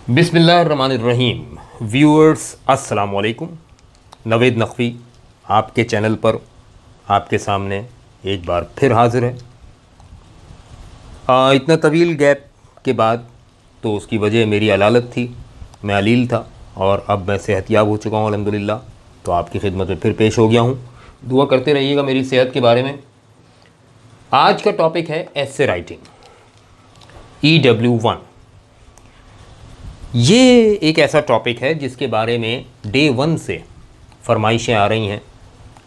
बिस्मिल्लाहिर्रहमानिर्रहीम। व्यूअर्स अस्सलाम वालेकुम। नवेद नक़वी आपके चैनल पर आपके सामने एक बार फिर हाज़िर है। इतना तवील गैप के बाद तो उसकी वजह मेरी अलालत थी, मैं अलील था और अब मैं सेहतियाब हो चुका हूँ अल्हम्दुलिल्लाह। तो आपकी खिदमत में फिर पेश हो गया हूँ। दुआ करते रहिएगा मेरी सेहत के बारे में। आज का टॉपिक है एसे राइटिंग, EW1। ये एक ऐसा टॉपिक है जिसके बारे में डे 1 से फरमाइशें आ रही हैं,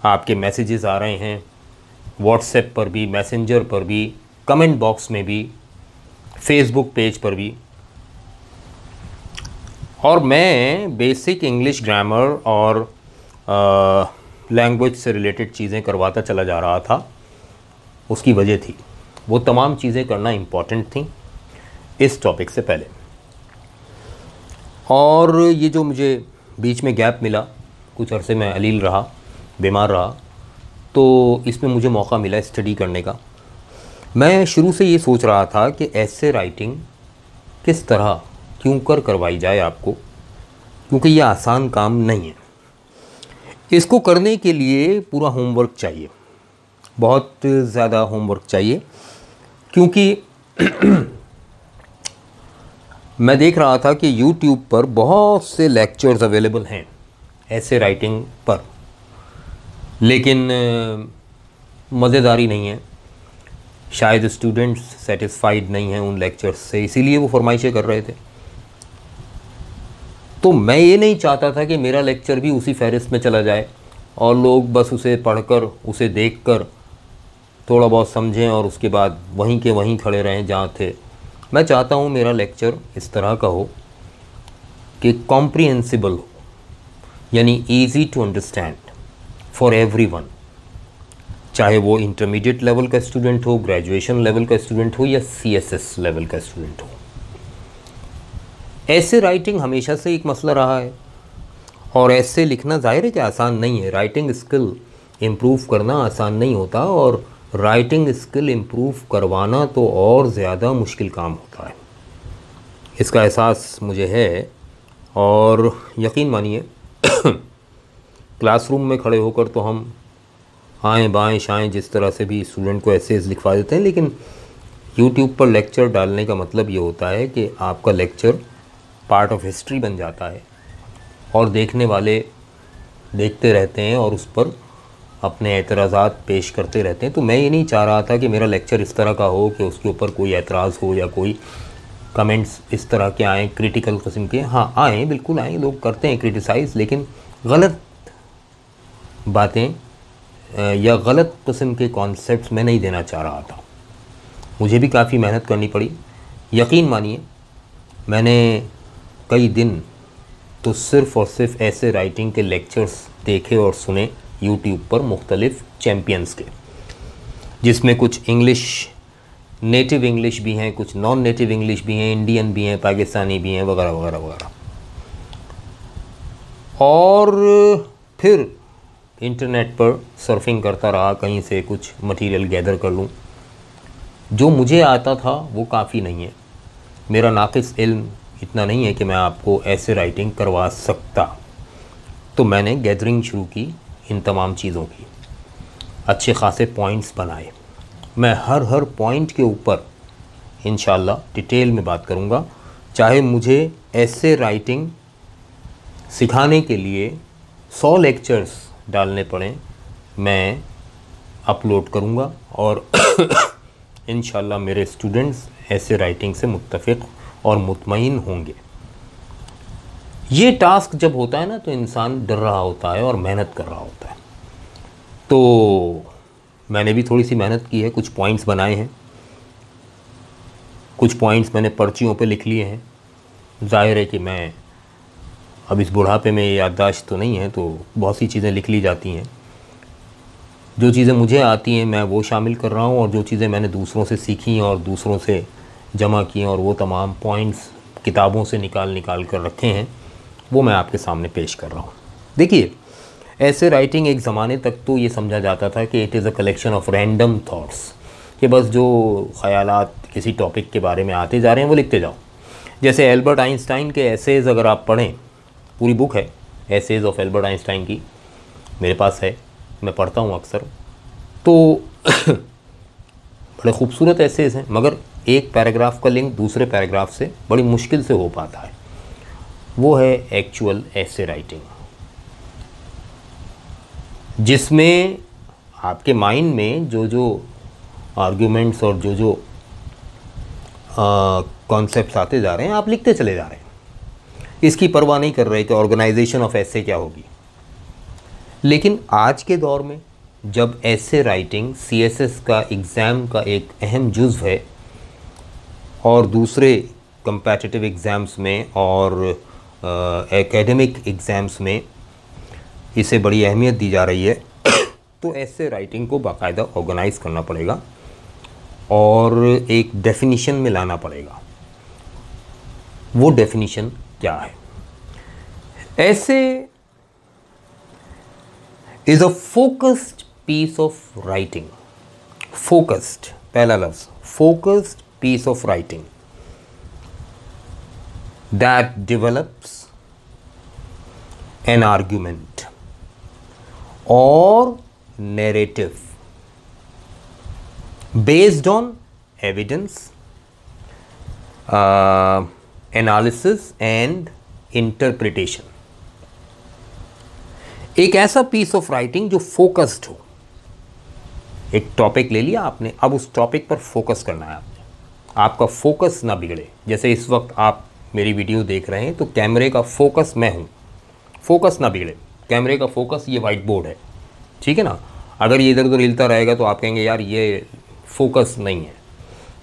आपके मैसेजेस आ रहे हैं, व्हाट्सएप पर भी, मैसेंजर पर भी, कमेंट बॉक्स में भी, फेसबुक पेज पर भी। और मैं बेसिक इंग्लिश ग्रामर और लैंग्वेज से रिलेटेड चीज़ें करवाता चला जा रहा था। उसकी वजह थी, वो तमाम चीज़ें करना इम्पॉर्टेंट थी इस टॉपिक से पहले। और ये जो मुझे बीच में गैप मिला, कुछ अरसे में अलील रहा, बीमार रहा, तो इसमें मुझे मौका मिला स्टडी करने का। मैं शुरू से ये सोच रहा था कि ऐसे राइटिंग किस तरह क्यों करवाई जाए आपको, क्योंकि ये आसान काम नहीं है। इसको करने के लिए पूरा होमवर्क चाहिए, बहुत ज़्यादा होमवर्क चाहिए, क्योंकि मैं देख रहा था कि YouTube पर बहुत से लेक्चर्स अवेलेबल हैं ऐसे राइटिंग पर, लेकिन मज़ेदारी नहीं है। शायद स्टूडेंट्स सेटिस्फाइड नहीं हैं उन लेक्चर्स से, इसीलिए वो फरमाइशें कर रहे थे। तो मैं ये नहीं चाहता था कि मेरा लेक्चर भी उसी फहरिस्त में चला जाए और लोग बस उसे पढ़कर, उसे देखकर थोड़ा बहुत समझें और उसके बाद वहीं के वहीं खड़े रहें जहाँ थे। मैं चाहता हूँ मेरा लेक्चर इस तरह का हो कि कॉम्प्रिहेंसिबल हो, यानी easy to understand for everyone, चाहे वो इंटरमीडिएट लेवल का स्टूडेंट हो, ग्रेजुएशन लेवल का स्टूडेंट हो या CSS लेवल का स्टूडेंट हो। ऐसे राइटिंग हमेशा से एक मसला रहा है और ऐसे लिखना ज़ाहिर है कि आसान नहीं है। राइटिंग स्किल इम्प्रूव करना आसान नहीं होता और राइटिंग स्किल इम्प्रूव करवाना तो और ज़्यादा मुश्किल काम होता है। इसका एहसास मुझे है और यकीन मानिए क्लासरूम में खड़े होकर तो हम आएँ बाएँ शाएँ जिस तरह से भी स्टूडेंट को एसेज लिखवा देते हैं, लेकिन YouTube पर लेक्चर डालने का मतलब ये होता है कि आपका लेक्चर पार्ट ऑफ हिस्ट्री बन जाता है और देखने वाले देखते रहते हैं और उस पर अपने एतराज़ात पेश करते रहते हैं। तो मैं ये नहीं चाह रहा था कि मेरा लेक्चर इस तरह का हो कि उसके ऊपर कोई एतराज़ हो या कोई कमेंट्स इस तरह के आएँ, क्रिटिकल किस्म के। हाँ आएँ, बिल्कुल आएँ, लोग करते हैं क्रिटिसाइज़, लेकिन गलत बातें या गलत किस्म के कॉन्सेप्ट्स मैं नहीं देना चाह रहा था। मुझे भी काफ़ी मेहनत करनी पड़ी, यकीन मानिए। मैंने कई दिन तो सिर्फ़ और सिर्फ ऐसे राइटिंग के लेक्चर्स देखे और सुने YouTube पर मुख्तलिफ़ चैम्पियंस के, जिसमें कुछ इंग्लिश, नेटिव इंग्लिश भी हैं, कुछ नॉन नेटिव इंग्लिश भी हैं, इंडियन भी हैं, पाकिस्तानी भी हैं, वगैरह वगैरह वगैरह। और फिर इंटरनेट पर सर्फिंग करता रहा, कहीं से कुछ मटेरियल गैदर कर लूँ। जो मुझे आता था वो काफ़ी नहीं है, मेरा नाक़िस इल्म इतना नहीं है कि मैं आपको ऐसे राइटिंग करवा सकता। तो मैंने गैदरिंग शुरू की इन तमाम चीज़ों की, अच्छे ख़ासे पॉइंट्स बनाए। मैं हर पॉइंट के ऊपर इंशाअल्लाह डिटेल में बात करूँगा। चाहे मुझे ऐसे राइटिंग सिखाने के लिए 100 लेक्चर्स डालने पड़ें, मैं अपलोड करूँगा और इंशाअल्लाह मेरे स्टूडेंट्स ऐसे राइटिंग से मुत्तफ़िक़ और मुतमईन होंगे। ये टास्क जब होता है ना तो इंसान डर रहा होता है और मेहनत कर रहा होता है। तो मैंने भी थोड़ी सी मेहनत की है, कुछ पॉइंट्स बनाए हैं, कुछ पॉइंट्स मैंने पर्चियों पे लिख लिए हैं। ज़ाहिर है कि मैं अब इस बुढ़ापे में याददाश्त तो नहीं है, तो बहुत सी चीज़ें लिख ली जाती हैं। जो चीज़ें मुझे आती हैं मैं वो शामिल कर रहा हूँ, और जो चीज़ें मैंने दूसरों से सीखी और दूसरों से जमा की और वो तमाम पॉइंट्स किताबों से निकाल कर रखे हैं, वो मैं आपके सामने पेश कर रहा हूँ। देखिए, ऐसे राइटिंग एक ज़माने तक तो ये समझा जाता था कि it is a collection of random thoughts, कि बस जो ख़यालात किसी टॉपिक के बारे में आते जा रहे हैं वो लिखते जाओ। जैसे एल्बर्ट आइंस्टाइन के एसेज अगर आप पढ़ें, पूरी बुक है एसेज ऑफ एल्बर्ट आइंस्टाइन की, मेरे पास है, मैं पढ़ता हूँ अक्सर, तो बड़े खूबसूरत एसेज हैं, मगर एक पैराग्राफ का लिंक दूसरे पैराग्राफ से बड़ी मुश्किल से हो पाता है। वो है एक्चुअल एसे राइटिंग, जिसमें आपके माइंड में जो जो आर्ग्यूमेंट्स और जो जो कॉन्सेप्ट्स आते जा रहे हैं, आप लिखते चले जा रहे हैं, इसकी परवाह नहीं कर रहे कि ऑर्गेनाइजेशन ऑफ एसे क्या होगी। लेकिन आज के दौर में जब एसे राइटिंग सीएसएस का एग्ज़ाम का एक अहम जुज़्व है और दूसरे कंपेटिटिव एग्ज़ाम्स में और एकेडमिक एग्ज़ाम्स में इसे बड़ी अहमियत दी जा रही है, तो एसे राइटिंग को बाकायदा ऑर्गेनाइज़ करना पड़ेगा और एक डेफिनीशन में लाना पड़ेगा। वो डेफिनीशन क्या है? Essay is a focused piece of writing. Focused, पहला लफ्ज़, focused piece of writing that develops an argument or narrative based on evidence, analysis and interpretation। एक ऐसा पीस ऑफ राइटिंग जो फोकस्ड हो। एक टॉपिक ले लिया आपने, अब उस टॉपिक पर फोकस करना है आपने, आपका फोकस ना बिगड़े। जैसे इस वक्त आप मेरी वीडियो देख रहे हैं तो कैमरे का फोकस मैं हूँ, फोकस ना बिगड़े। कैमरे का फोकस ये वाइट बोर्ड है, ठीक है ना। अगर ये इधर उधर हिलता रहेगा तो आप कहेंगे यार ये फोकस नहीं है,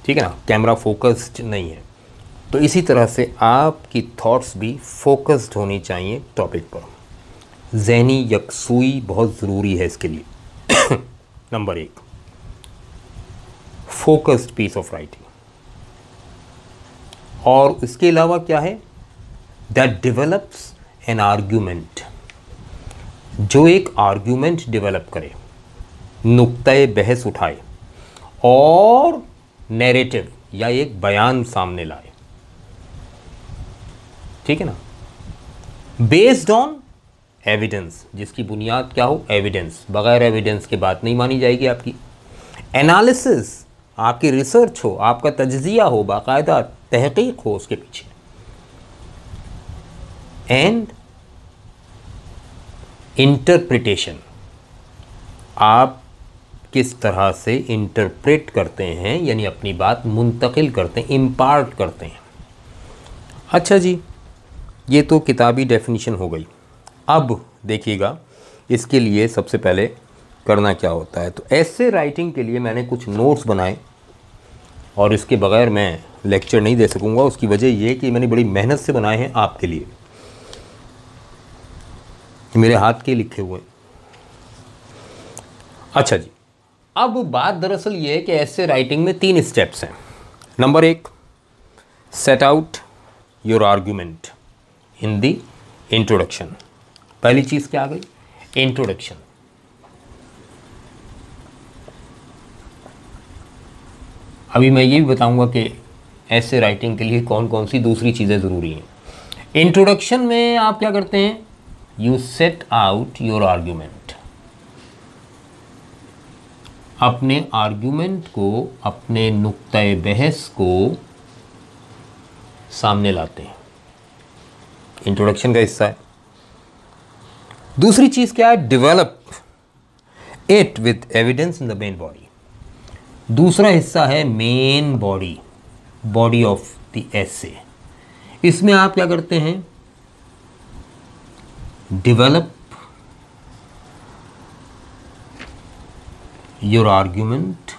ठीक है ना, कैमरा फोकस्ड नहीं है। तो इसी तरह से आपकी थॉट्स भी फोकस्ड होनी चाहिए टॉपिक पर। ज़हनी यकसुई बहुत ज़रूरी है इसके लिए। Number 1, focused piece of writing. और इसके अलावा क्या है? दैट डेवलप्स एन आर्ग्यूमेंट, जो एक आर्ग्यूमेंट डेवलप करे, नुक्ते बहस उठाए और नैरेटिव या एक बयान सामने लाए, ठीक है ना। बेस्ड ऑन एविडेंस, जिसकी बुनियाद क्या हो? एविडेंस। बगैर एविडेंस के बात नहीं मानी जाएगी आपकी। एनालिसिस, आपकी रिसर्च हो, आपका तज्जिया हो, बाकायदा तहकीक हो उसके पीछे। एंड इंटरप्रिटेशन, आप किस तरह से इंटरप्रेट करते हैं, यानी अपनी बात मुंतकिल करते हैं, इम्पार्ट करते हैं। अच्छा जी, ये तो किताबी डेफिनीशन हो गई। अब देखिएगा इसके लिए सबसे पहले करना क्या होता है। तो ऐसे राइटिंग के लिए मैंने कुछ नोट्स बनाए और इसके बगैर मैं लेक्चर नहीं दे सकूंगा। उसकी वजह ये कि मैंने बड़ी मेहनत से बनाए हैं आपके लिए, मेरे हाथ के लिखे हुए। अच्छा जी, अब बात दरअसल ये है कि ऐसे राइटिंग में 3 स्टेप्स हैं। Number 1, set out your argument in the introduction. पहली चीज़ क्या आ गई? इंट्रोडक्शन। अभी मैं ये भी बताऊंगा कि ऐसे राइटिंग के लिए कौन कौन सी दूसरी चीज़ें ज़रूरी हैं। इंट्रोडक्शन में आप क्या करते हैं? You set out your argument. अपने आर्ग्यूमेंट को, अपने नुक्ते बहस को सामने लाते हैं। इंट्रोडक्शन का हिस्सा है। दूसरी चीज़ क्या है? Develop it with evidence in the main body. दूसरा हिस्सा है main body, body of the essay. इसमें आप क्या करते हैं? डेवलप योर आर्ग्यूमेंट,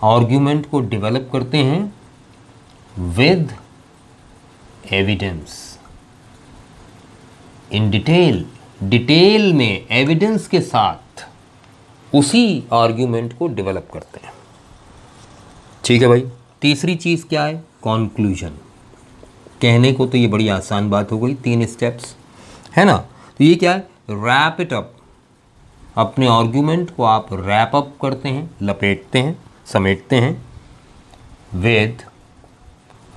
आर्ग्यूमेंट को डेवलप करते हैं with evidence, in detail, detail में एविडेंस के साथ उसी आर्ग्यूमेंट को डेवलप करते हैं। ठीक है भाई। तीसरी चीज़ क्या है? कॉन्क्लूजन। कहने को तो ये बड़ी आसान बात हो गई, 3 स्टेप्स है ना। तो ये क्या है? Wrap it up. अपने आर्ग्यूमेंट को आप रैप अप करते हैं, लपेटते हैं, समेटते हैं विद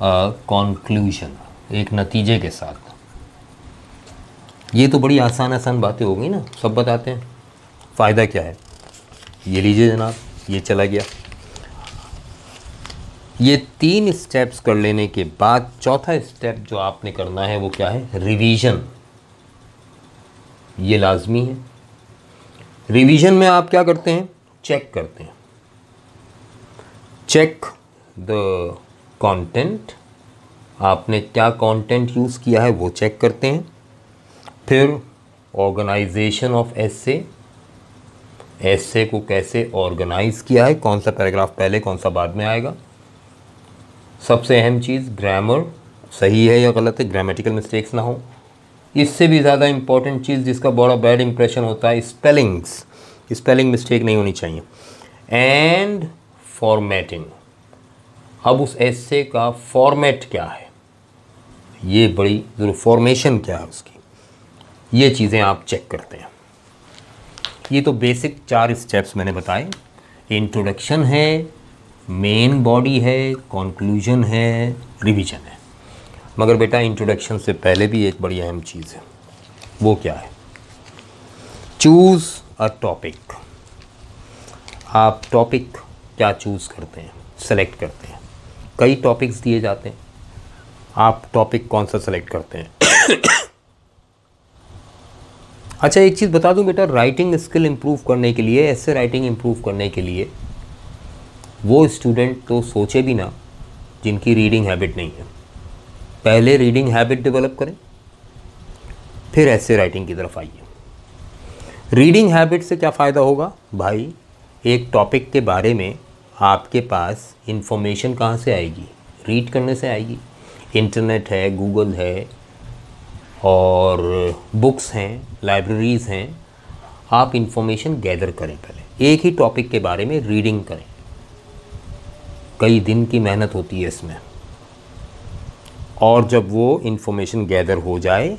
कॉन्क्लूजन, एक नतीजे के साथ। ये तो बड़ी आसान आसान बातें हो गई ना, सब बताते हैं। फ़ायदा क्या है, ये लीजिए जनाब, ये चला गया। ये 3 स्टेप्स कर लेने के बाद चौथा स्टेप जो आपने करना है वो क्या है, रिवीजन। ये लाजमी है। रिवीजन में आप क्या करते हैं, चेक करते हैं, चेक द कंटेंट। आपने क्या कंटेंट यूज़ किया है वो चेक करते हैं। फिर ऑर्गेनाइजेशन ऑफ एसे, एसे को कैसे ऑर्गेनाइज किया है, कौन सा पैराग्राफ पहले कौन सा बाद में आएगा। सबसे अहम चीज़ ग्रामर सही है या गलत है, ग्रामेटिकल मिस्टेक्स ना हो। इससे भी ज़्यादा इम्पॉर्टेंट चीज़ जिसका बड़ा बैड इंप्रेशन होता है, स्पेलिंग्स, स्पेलिंग मिस्टेक नहीं होनी चाहिए। एंड फॉर्मेटिंग, अब उस एसे का फॉर्मेट क्या है, ये बड़ी ज़रूर, फॉर्मेशन क्या है उसकी, ये चीज़ें आप चेक करते हैं। ये तो बेसिक 4 स्टेप्स मैंने बताए। इंट्रोडक्शन है, मेन बॉडी है, कंक्लूजन है, रिवीजन है। मगर बेटा इंट्रोडक्शन से पहले भी एक बड़ी अहम चीज़ है, वो क्या है, चूज़ अ टॉपिक। आप टॉपिक क्या चूज़ करते हैं, सेलेक्ट करते हैं। कई टॉपिक्स दिए जाते हैं, आप टॉपिक कौन सा सेलेक्ट करते हैं। अच्छा एक चीज़ बता दूं बेटा, राइटिंग स्किल इम्प्रूव करने के लिए, ऐसे राइटिंग इम्प्रूव करने के लिए वो स्टूडेंट तो सोचे भी ना जिनकी रीडिंग हैबिट नहीं है। पहले रीडिंग हैबिट डेवलप करें, फिर ऐसे राइटिंग की तरफ आइए। रीडिंग हैबिट से क्या फ़ायदा होगा भाई, एक टॉपिक के बारे में आपके पास इंफॉर्मेशन कहाँ से आएगी, रीड करने से आएगी। इंटरनेट है, गूगल है और बुक्स हैं, लाइब्रेरीज़ हैं। आप इंफॉर्मेशन गैदर करें, पहले एक ही टॉपिक के बारे में रीडिंग करें। कई दिन की मेहनत होती है इसमें, और जब वो इंफॉर्मेशन गैदर हो जाए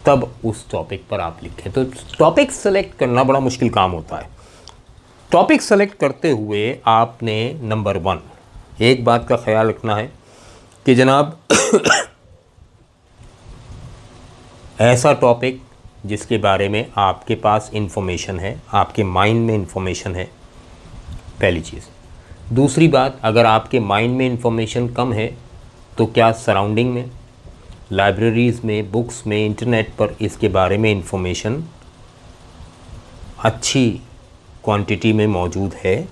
तब उस टॉपिक पर आप लिखें। तो टॉपिक सेलेक्ट करना बड़ा मुश्किल काम होता है। टॉपिक सेलेक्ट करते हुए आपने नंबर 1 एक बात का ख्याल रखना है कि जनाब ऐसा टॉपिक जिसके बारे में आपके पास इंफॉर्मेशन है, आपके माइंड में इंफॉर्मेशन है, पहली चीज़। दूसरी बात, अगर आपके माइंड में इंफॉर्मेशन कम है तो क्या सराउंडिंग में, लाइब्रेरीज़ में, बुक्स में, इंटरनेट पर इसके बारे में इंफॉर्मेशन अच्छी क्वांटिटी में मौजूद है,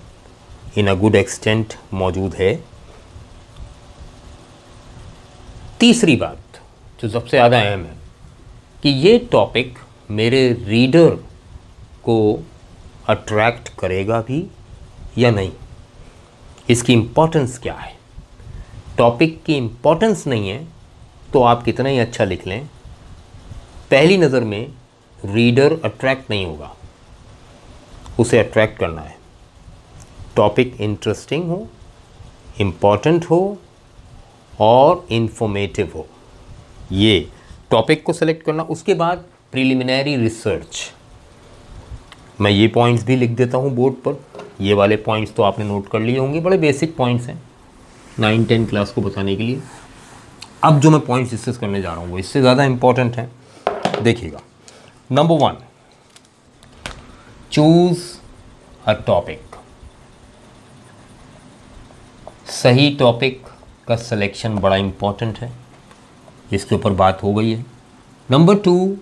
इन अ गुड एक्सटेंट मौजूद है। तीसरी बात जो सबसे ज़्यादा अहम है कि ये टॉपिक मेरे रीडर को अट्रैक्ट करेगा भी या नहीं, इसकी इम्पोर्टेंस क्या है। टॉपिक की इम्पोर्टेंस नहीं है तो आप कितना ही अच्छा लिख लें, पहली नज़र में रीडर अट्रैक्ट नहीं होगा। उसे अट्रैक्ट करना है, टॉपिक इंटरेस्टिंग हो, इम्पॉर्टेंट हो और इन्फॉर्मेटिव हो। ये टॉपिक को सेलेक्ट करना। उसके बाद प्रिलिमिनरी रिसर्च, मैं ये पॉइंट्स भी लिख देता हूँ बोर्ड पर। ये वाले पॉइंट्स तो आपने नोट कर लिए होंगे, बड़े बेसिक पॉइंट्स हैं 9-10 क्लास को बताने के लिए। अब जो मैं पॉइंट्स डिस्कस करने जा रहा हूँ वो इससे ज़्यादा इम्पॉर्टेंट है, देखिएगा। Number 1, choose a topic. सही टॉपिक का सिलेक्शन बड़ा इम्पॉर्टेंट है, इसके ऊपर बात हो गई है। नंबर 2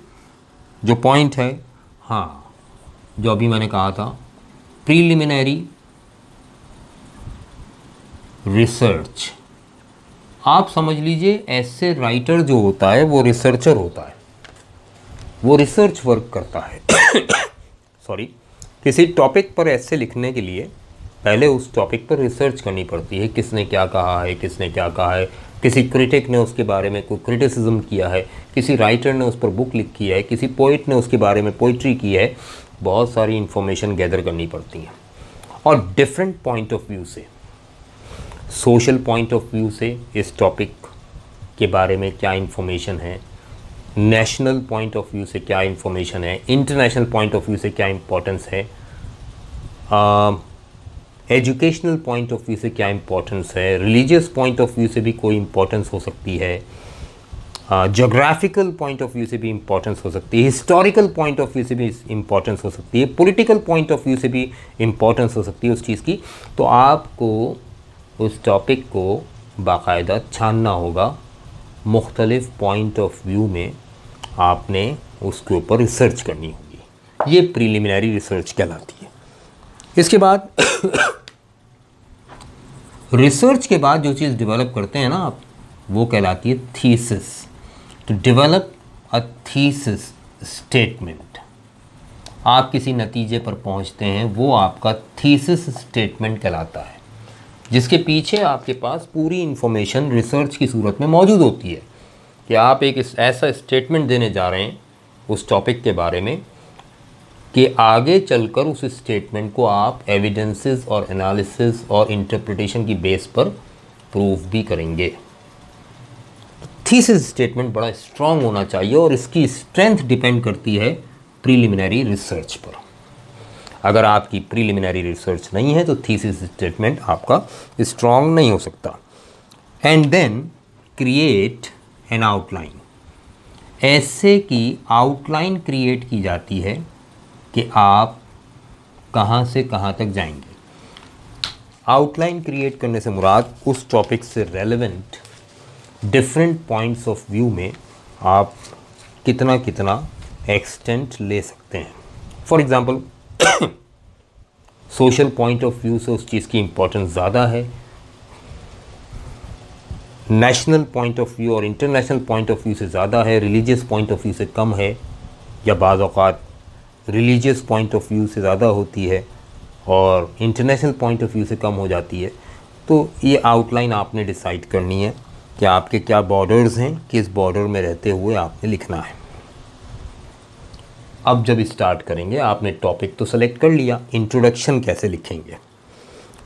जो पॉइंट है, हाँ, जो अभी मैंने कहा था, प्रीलिमिनरी रिसर्च। आप समझ लीजिए ऐसे राइटर जो होता है वो रिसर्चर होता है, वो रिसर्च वर्क करता है। सॉरी, किसी टॉपिक पर ऐसे लिखने के लिए पहले उस टॉपिक पर रिसर्च करनी पड़ती है, किसने क्या कहा है, किसने क्या कहा है, किसी क्रिटिक ने उसके बारे में कोई क्रिटिसिज्म किया है, किसी राइटर ने उस पर बुक लिखी है, किसी पोइट ने उसके बारे में पोइट्री की है। बहुत सारी इन्फॉर्मेशन गैदर करनी पड़ती है और डिफरेंट पॉइंट ऑफ व्यू से, सोशल पॉइंट ऑफ व्यू से इस टॉपिक के बारे में क्या इन्फॉर्मेशन है, नेशनल पॉइंट ऑफ व्यू से क्या इन्फॉर्मेशन है, इंटरनेशनल पॉइंट ऑफ व्यू से क्या इम्पोर्टेंस है, एजुकेशनल पॉइंट ऑफ व्यू से क्या इम्पोर्टेंस है, रिलीजियस पॉइंट ऑफ व्यू से भी कोई इम्पोर्टेंस हो सकती है, जोग्राफिकल पॉइंट ऑफ व्यू से भी इम्पोर्टेंस हो सकती है, हिस्टोरिकल पॉइंट ऑफ व्यू से भी इम्पोर्टेंस हो सकती है, पॉलिटिकल पॉइंट ऑफ व्यू से भी इम्पोर्टेंस हो सकती है उस चीज़ की। तो आपको उस टॉपिक को बाकायदा छानना होगा, मुख्तलिफ पॉइंट ऑफ व्यू में आपने उसके ऊपर रिसर्च करनी होगी। ये प्रीलिमिनरी रिसर्च कहलाती है। इसके बाद रिसर्च के बाद जो चीज़ डेवलप करते हैं ना आप, वो कहलाती है thesis. To develop a thesis statement, आप किसी नतीजे पर पहुंचते हैं, वो आपका थीसिस स्टेटमेंट कहलाता है, जिसके पीछे आपके पास पूरी इंफॉर्मेशन रिसर्च की सूरत में मौजूद होती है कि आप एक ऐसा स्टेटमेंट देने जा रहे हैं उस टॉपिक के बारे में कि आगे चलकर उस स्टेटमेंट को आप एविडेंसेस और एनालिसिस और इंटरप्रिटेशन की बेस पर प्रूव भी करेंगे। थीसिस स्टेटमेंट बड़ा स्ट्रांग होना चाहिए और इसकी स्ट्रेंथ डिपेंड करती है प्रीलिमिनरी रिसर्च पर। अगर आपकी प्रीलिमिनरी रिसर्च नहीं है तो थीसिस स्टेटमेंट आपका स्ट्रांग नहीं हो सकता। And then create an outline, ऐसे की आउटलाइन क्रिएट की जाती है कि आप कहाँ से कहाँ तक जाएंगे। आउटलाइन क्रिएट करने से मुराद उस टॉपिक से relevant different points of view में आप कितना कितना एक्सटेंट ले सकते हैं। For example social point of view से उस चीज़ की इम्पोर्टेंस ज़्यादा है, नेशनल पॉइंट ऑफ व्यू और इंटरनेशनल पॉइंट ऑफ व्यू से ज़्यादा है, रिलीजियस पॉइंट ऑफ व्यू से कम है, या बाज़ औक़ात रिलीजियस पॉइंट ऑफ व्यू से ज़्यादा होती है और इंटरनेशनल पॉइंट ऑफ व्यू से कम हो जाती है। तो ये आउटलाइन आपने डिसाइड करनी है कि आपके क्या बॉर्डर्स हैं, किस बॉर्डर में रहते हुए आपने लिखना है। अब जब स्टार्ट करेंगे, आपने टॉपिक तो सेलेक्ट कर लिया, इंट्रोडक्शन कैसे लिखेंगे।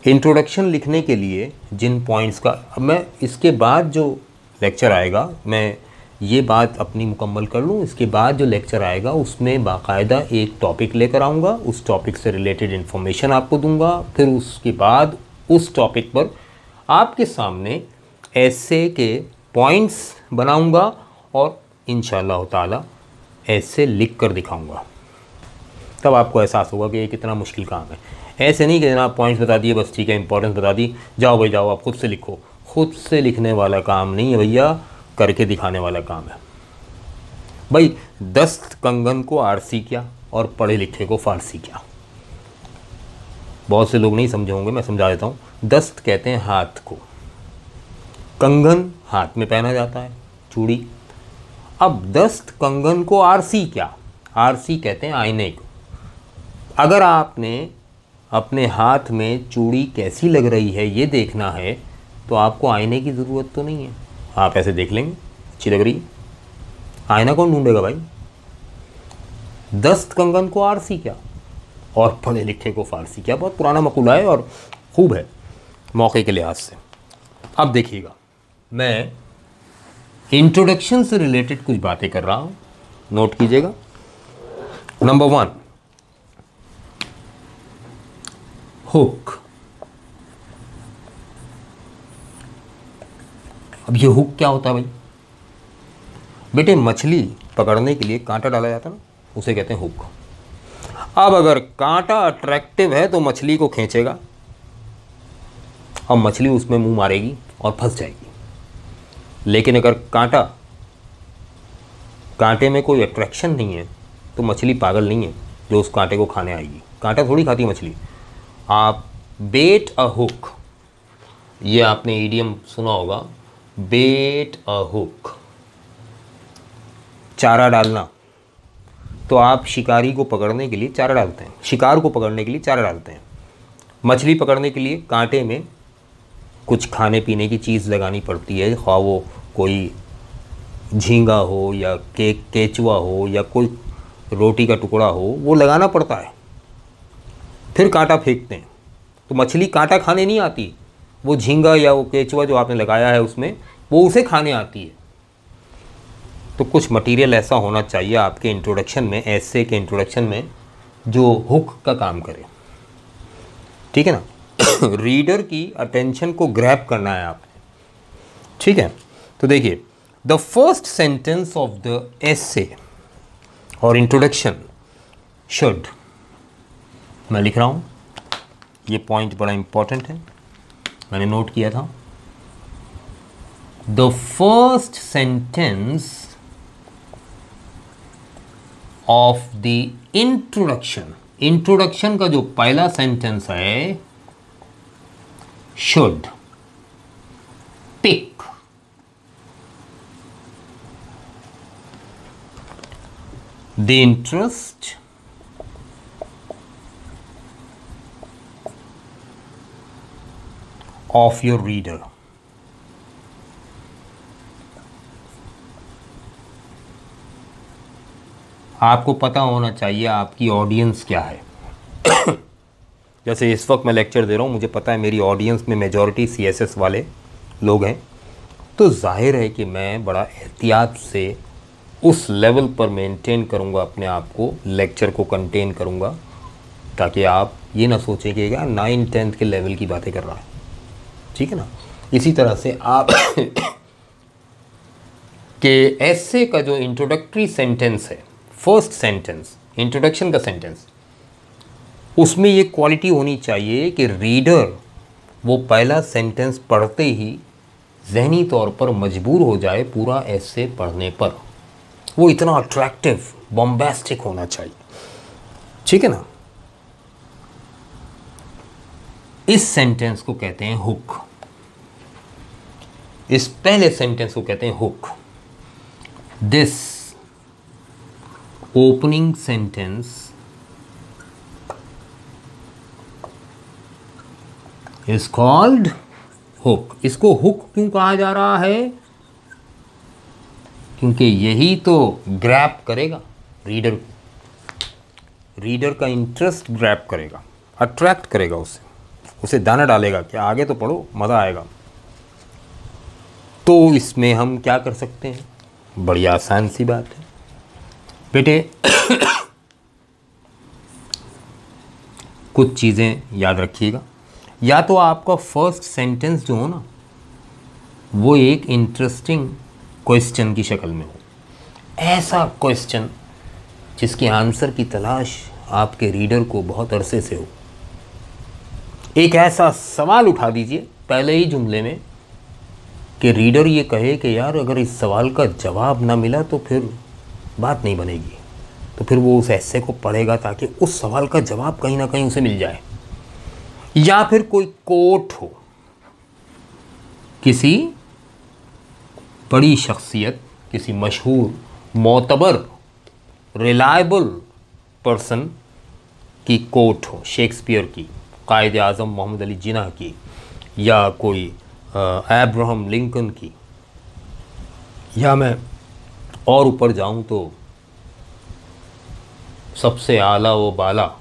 इंट्रोडक्शन लिखने के लिए जिन पॉइंट्स का, अब मैं इसके बाद जो लेक्चर आएगा, मैं ये बात अपनी मुकम्मल कर लूँ, इसके बाद जो लेक्चर आएगा उसमें बाकायदा एक टॉपिक लेकर आऊँगा, उस टॉपिक से रिलेटेड इन्फॉर्मेशन आपको दूंगा, फिर उसके बाद उस टॉपिक पर आपके सामने ऐसे के पॉइंट्स बनाऊंगा और इंशाअल्लाह ताला ऐसे लिख कर दिखाऊंगा। तब आपको एहसास होगा कि ये कितना मुश्किल काम है। ऐसे नहीं कि जनाब पॉइंट्स बता दिए बस ठीक है, इंपॉर्टेंस बता दी, जाओ भाई जाओ आप खुद से लिखो। खुद से लिखने वाला काम नहीं है भैया, करके दिखाने वाला काम है। भाई दस्त कंगन को आरसी क्या और पढ़े लिखे को फारसी क्या। बहुत से लोग नहीं समझे होंगे, मैं समझा देता हूँ। दस्त कहते हैं हाथ को, कंगन हाथ में पहना जाता है, चूड़ी। अब दस्त कंगन को आरसी क्या, आरसी कहते हैं आईने को। अगर आपने अपने हाथ में चूड़ी कैसी लग रही है ये देखना है तो आपको आईने की ज़रूरत तो नहीं है, आप ऐसे देख लेंगे अच्छी लग रही है। आईना कौन ढूंढेगा भाई। दस्त कंगन को आरसी क्या और पढ़े लिखे को फारसी क्या, बहुत पुराना मकूला है और खूब है मौके के लिहाज से। अब देखिएगा, मैं इंट्रोडक्शन से रिलेटेड कुछ बातें कर रहा हूँ, नोट कीजिएगा। Number 1, hook. अब ये हुक क्या होता है भाई। बेटे मछली पकड़ने के लिए कांटा डाला जाता है ना, उसे कहते हैं हुक। अब अगर कांटा अट्रैक्टिव है तो मछली को खींचेगा और मछली उसमें मुंह मारेगी और फंस जाएगी। लेकिन अगर कांटे में कोई अट्रैक्शन नहीं है तो मछली पागल नहीं है जो उस कांटे को खाने आएगी। कांटा थोड़ी खाती मछली। आप बेट अ हुक, ये आपने ईडियम सुना होगा, बेट अ हुक, चारा डालना। तो आप शिकारी को पकड़ने के लिए चारा डालते हैं, शिकार को पकड़ने के लिए चारा डालते हैं। मछली पकड़ने के लिए कांटे में कुछ खाने पीने की चीज़ लगानी पड़ती है, ख्वाह वो कोई झींगा हो या केचुआ हो या कोई रोटी का टुकड़ा हो, वो लगाना पड़ता है। फिर कांटा फेंकते हैं। तो मछली कांटा खाने नहीं आती, वो झींगा या वो केचुआ जो आपने लगाया है उसमें, वो उसे खाने आती है। तो कुछ मटेरियल ऐसा होना चाहिए आपके इंट्रोडक्शन में, ऐसे के इंट्रोडक्शन में, जो हुक का काम करे। ठीक है ना। रीडर की अटेंशन को ग्रैब करना है आपने, ठीक है। तो देखिए, the first sentence of the essay और इंट्रोडक्शन शुड, मैं लिख रहा हूँ, ये पॉइंट बड़ा इंपॉर्टेंट है, मैंने नोट किया था। The first sentence of the introduction, introduction का जो पहला सेंटेंस है, should pick the interest of your reader. आपको पता होना चाहिए आपकी ऑडियंस क्या है। जैसे इस वक्त मैं लेक्चर दे रहा हूँ, मुझे पता है मेरी ऑडियंस में मेजॉरिटी CSS वाले लोग हैं, तो जाहिर है कि मैं बड़ा एहतियात से उस लेवल पर मेंटेन करूँगा अपने आप को, लेक्चर को कंटेन करूँगा, ताकि आप ये ना सोचें कि यार 9th-10th के लेवल की बातें कर रहा है, ठीक है ना। इसी तरह से आप के ऐसे का जो इंट्रोडक्टरी सेंटेंस है, फर्स्ट सेंटेंस, इंट्रोडक्शन का सेंटेंस, उसमें ये क्वालिटी होनी चाहिए कि रीडर वो पहला सेंटेंस पढ़ते ही ज़हनी तौर पर मजबूर हो जाए पूरा ऐसे पढ़ने पर। वो इतना अट्रैक्टिव, बॉम्बास्टिक होना चाहिए, ठीक है ना। इस सेंटेंस को कहते हैं हुक, इस पहले सेंटेंस को कहते हैं hook. This opening sentence is called hook. इसको हुक क्यों कहा जा रहा है? क्योंकि यही तो ग्रैब करेगा रीडर को, रीडर का इंटरेस्ट ग्रैब करेगा, अट्रैक्ट करेगा उसे दाना डालेगा कि आगे तो पढ़ो, मज़ा आएगा। तो इसमें हम क्या कर सकते हैं? बड़ी आसान सी बात है बेटे। कुछ चीज़ें याद रखिएगा। या तो आपका फर्स्ट सेंटेंस जो हो ना, वो एक इंटरेस्टिंग क्वेश्चन की शक्ल में हो, ऐसा क्वेश्चन जिसके आंसर की तलाश आपके रीडर को बहुत अरसे से हो। एक ऐसा सवाल उठा दीजिए पहले ही जुमले में कि रीडर ये कहे कि यार अगर इस सवाल का जवाब ना मिला तो फिर बात नहीं बनेगी, तो फिर वो उस ऐसे को पढ़ेगा ताकि उस सवाल का जवाब कहीं ना कहीं उसे मिल जाए। या फिर कोई कोट हो, किसी बड़ी शख्सियत, किसी मशहूर, मोतबर, रिलायबल पर्सन की कोट हो, शेक्सपियर की, कायद आज़म मोहम्मद अली जिन्ना की, या कोई अब्राहम लिंकन की, या मैं और ऊपर जाऊं तो सबसे आला व बाला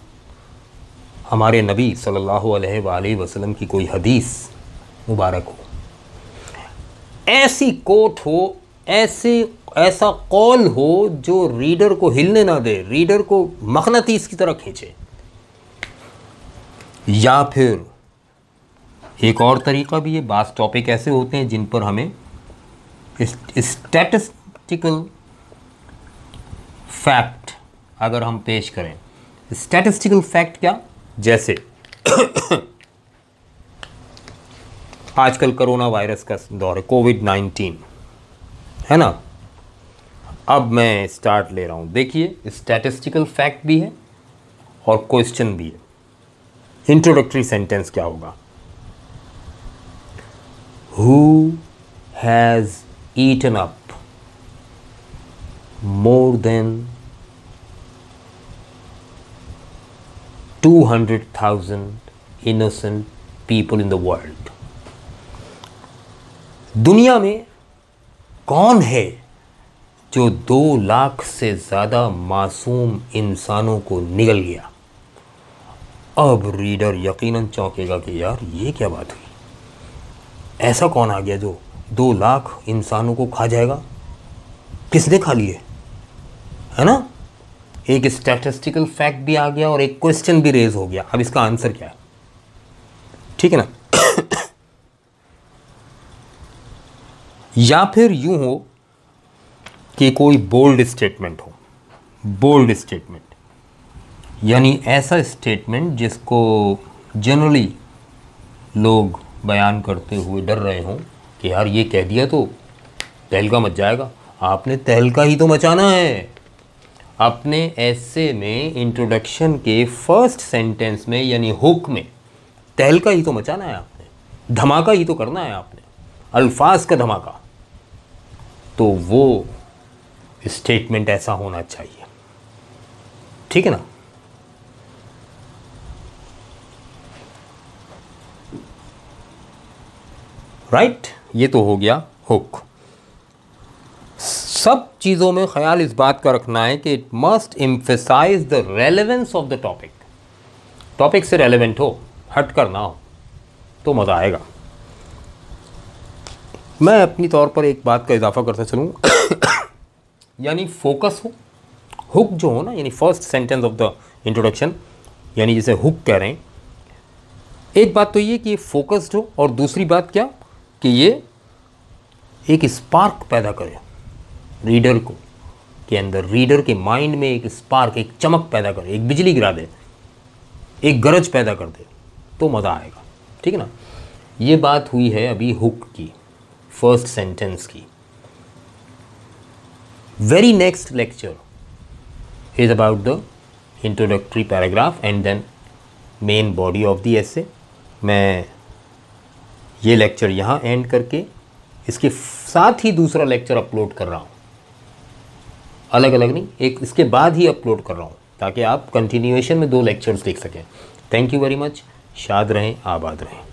हमारे नबी सल्लल्लाहु अलैहि वसल्लम की कोई हदीस मुबारक हो, ऐसी कोट हो, ऐसा कौल हो जो रीडर को हिलने ना दे, रीडर को मगनातीस की तरह खींचे। या फिर एक और तरीका भी है, बास टॉपिक ऐसे होते हैं जिन पर हमें स्टैटिस्टिकल फैक्ट अगर हम पेश करें। स्टैटिस्टिकल फैक्ट क्या? जैसे आजकल कोरोना वायरस का दौर है, कोविड-19 है ना। अब मैं स्टार्ट ले रहा हूँ। देखिए, स्टैटिस्टिकल फैक्ट भी है और क्वेश्चन भी है। इंट्रोडक्टरी सेंटेंस क्या होगा? Who has eaten up more than 200,000 innocent people in the world? दुनिया में कौन है जो 2 लाख से ज़्यादा मासूम इंसानों को निगल गया? अब रीडर यकीनन चौंकेगा कि यार ये क्या बात हुई, ऐसा कौन आ गया जो 2 लाख इंसानों को खा जाएगा? किसने खा लिए, है ना। एक स्टैटिस्टिकल फैक्ट भी आ गया और एक क्वेश्चन भी रेज हो गया। अब इसका आंसर क्या है? ठीक है ना। या फिर यूं हो कि कोई बोल्ड स्टेटमेंट हो, बोल्ड स्टेटमेंट यानी ऐसा स्टेटमेंट जिसको जनरली लोग बयान करते हुए डर रहे हों कि यार ये कह दिया तो तहलका मच जाएगा। आपने तहलका ही तो मचाना है। अपने ऐसे में इंट्रोडक्शन के फर्स्ट सेंटेंस में यानी हुक में तहलका ही तो मचाना है आपने, धमाका ही तो करना है आपने, अल्फाज का धमाका। तो वो स्टेटमेंट ऐसा होना चाहिए, ठीक है ना। राइट, ये तो हो गया हुक। सब चीज़ों में ख्याल इस बात का रखना है कि it must emphasize the relevance of the topic. Topic से रेलेवेंट हो, हट कर ना हो, तो मज़ा आएगा। मैं अपनी तौर पर एक बात का इजाफा करता चलूँ यानी फोकस हो, हुक जो हो ना, यानी first sentence of the introduction, यानी जिसे हुक कह रहे हैं। एक बात तो ये कि ये फोकस्ड हो, और दूसरी बात क्या कि ये एक स्पार्क पैदा करे रीडर को के अंदर, रीडर के माइंड में एक स्पार्क, एक चमक पैदा करे, एक बिजली गिरा दे, एक गरज पैदा कर दे, तो मज़ा आएगा, ठीक है ना। ये बात हुई है अभी हुक की, फर्स्ट सेंटेंस की। Very next lecture is about the introductory paragraph and then main body of the essay. मैं ये लेक्चर यहाँ एंड करके इसके साथ ही दूसरा लेक्चर अपलोड कर रहा हूँ, अलग अलग नहीं, एक इसके बाद ही अपलोड कर रहा हूँ, ताकि आप कंटिन्यूएशन में 2 लेक्चर्स देख सकें। Thank you very much. शाद रहें, आबाद रहें।